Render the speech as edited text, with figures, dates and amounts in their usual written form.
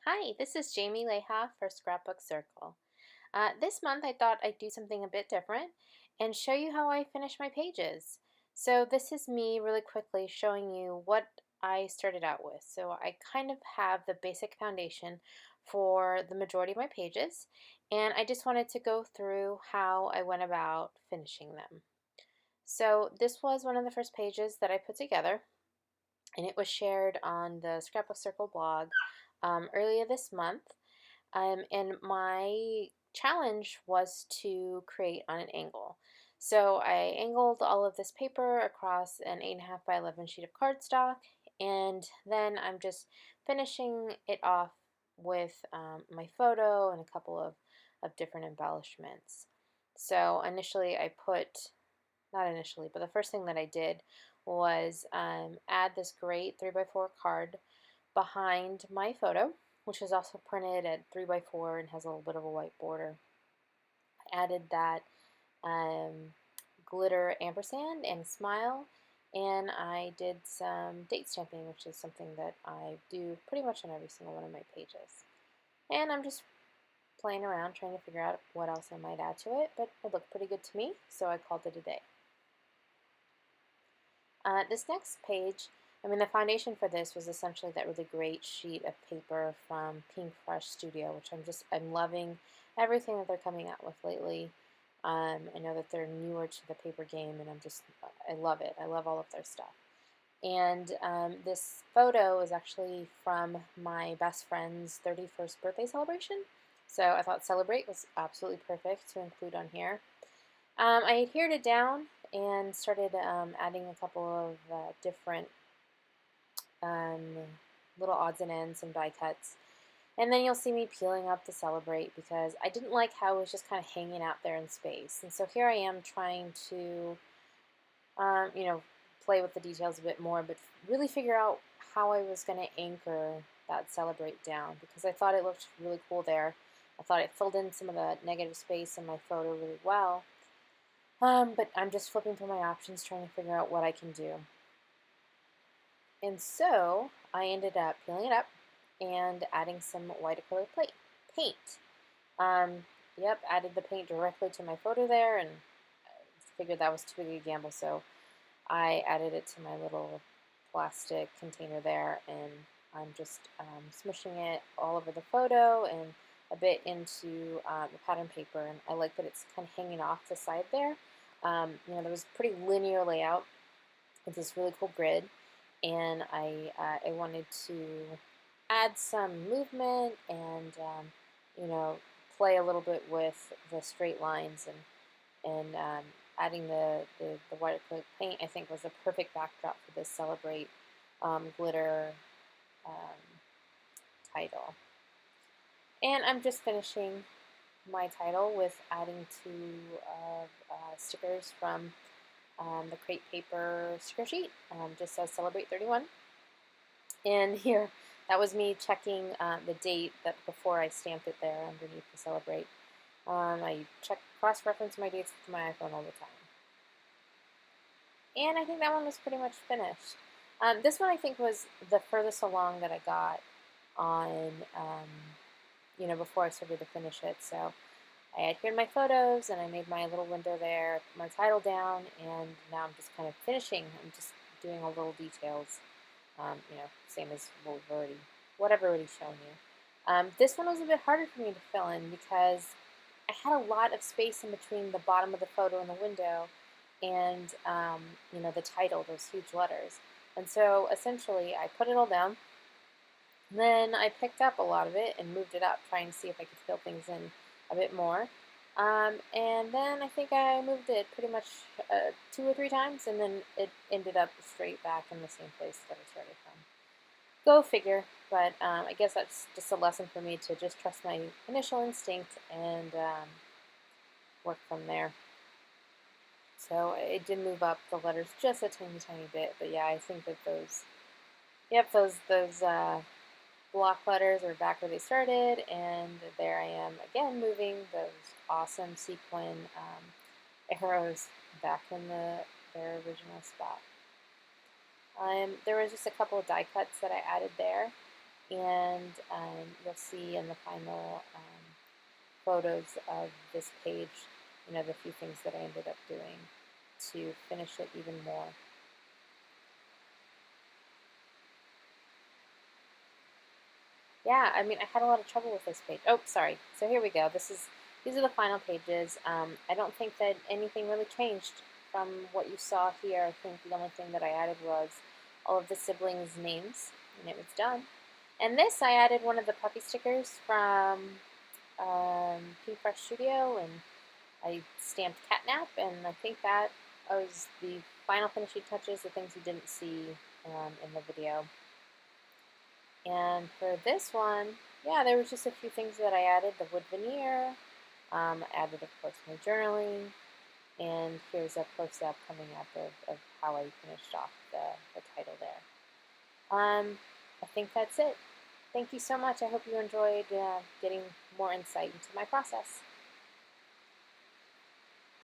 Hi, this is Jamie Leija for Scrapbook Circle. This month I thought I'd do something a bit different and show you how I finish my pages. So this is me really quickly showing you what I started out with. So I kind of have the basic foundation for the majority of my pages, and I just wanted to go through how I went about finishing them. So this was one of the first pages that I put together, and it was shared on the Scrapbook Circle blog earlier this month. And my challenge was to create on an angle. So I angled all of this paper across an 8.5 by 11 sheet of cardstock, and then I'm just finishing it off with my photo and a couple of different embellishments. So initially I put, not initially, but the first thing that I did was add this great 3x4 card behind my photo, which is also printed at 3x4 and has a little bit of a white border. I added that um, glitter ampersand and smile, and I did some date stamping, which is something that I do pretty much on every single one of my pages. And I'm just playing around trying to figure out what else I might add to it, but it looked pretty good to me, so I called it a day. This next page, the foundation for this was essentially that really great sheet of paper from Pink Fresh Studio, which I'm loving everything that they're coming out with lately. I know that they're newer to the paper game, and I love it. I love all of their stuff. And this photo is actually from my best friend's 31st birthday celebration. So I thought Celebrate was absolutely perfect to include on here. I adhered it down and started adding a couple of different um, little odds and ends and die cuts. And then you'll see me peeling up to Celebrate because I didn't like how it was just kind of hanging out there in space. And so here I am trying to, you know, play with the details a bit more, but really figure out how I was going to anchor that Celebrate down because I thought it looked really cool there. I thought it filled in some of the negative space in my photo really well. But I'm just flipping through my options trying to figure out what I can do. And so I ended up peeling it up and adding some white acrylic paint. Yep, added the paint directly to my photo there and figured that was too big a gamble, so I added it to my little plastic container there, and I'm just smushing it all over the photo and a bit into the pattern paper, and I like that it's kind of hanging off the side there. There was a pretty linear layout with this really cool grid, and I wanted to add some movement and you know play a little bit with the straight lines and adding the white acrylic paint I think was a perfect backdrop for this Celebrate glitter um, title. And I'm just finishing my title with adding two stickers from the crepe paper sticker sheet. Just says Celebrate 31. And here, that was me checking the date that before I stamped it there underneath the Celebrate. I cross-reference my dates with my iPhone all the time. And I think that one was pretty much finished. This one I think was the furthest along that I got on, before I started to finish it. So I adhered my photos and I made my little window there, put my title down, and now I'm just kind of finishing. I'm just doing all the little details, same as what I've already shown you. This one was a bit harder for me to fill in because I had a lot of space in between the bottom of the photo and the window and, the title, those huge letters. And so essentially I put it all down. Then I picked up a lot of it and moved it up, trying to see if I could fill things in a bit more. And then I think I moved it pretty much 2 or 3 times, and then it ended up straight back in the same place that I started from. Go figure, but I guess that's just a lesson for me to just trust my initial instinct and work from there. So it did move up the letters just a tiny, tiny bit, but yeah, I think that those block letters are back where they started, and there I am again moving those awesome sequin arrows back in their original spot. There was just a couple of die cuts that I added there, and you'll see in the final photos of this page, the few things that I ended up doing to finish it even more. Yeah, I mean, I had a lot of trouble with this page. Oh, sorry. So here we go. These are the final pages. I don't think that anything really changed from what you saw here. I think the only thing that I added was all of the siblings' names, and it was done. And this, I added one of the puppy stickers from Pink Fresh Studio, and I stamped Catnap, and I think that was the final finishing touches, the things you didn't see in the video. And for this one, yeah, there was just a few things that I added. The wood veneer, added, of course, my journaling, and here's a close-up coming up of how I finished off the title there. I think that's it. Thank you so much. I hope you enjoyed getting more insight into my process.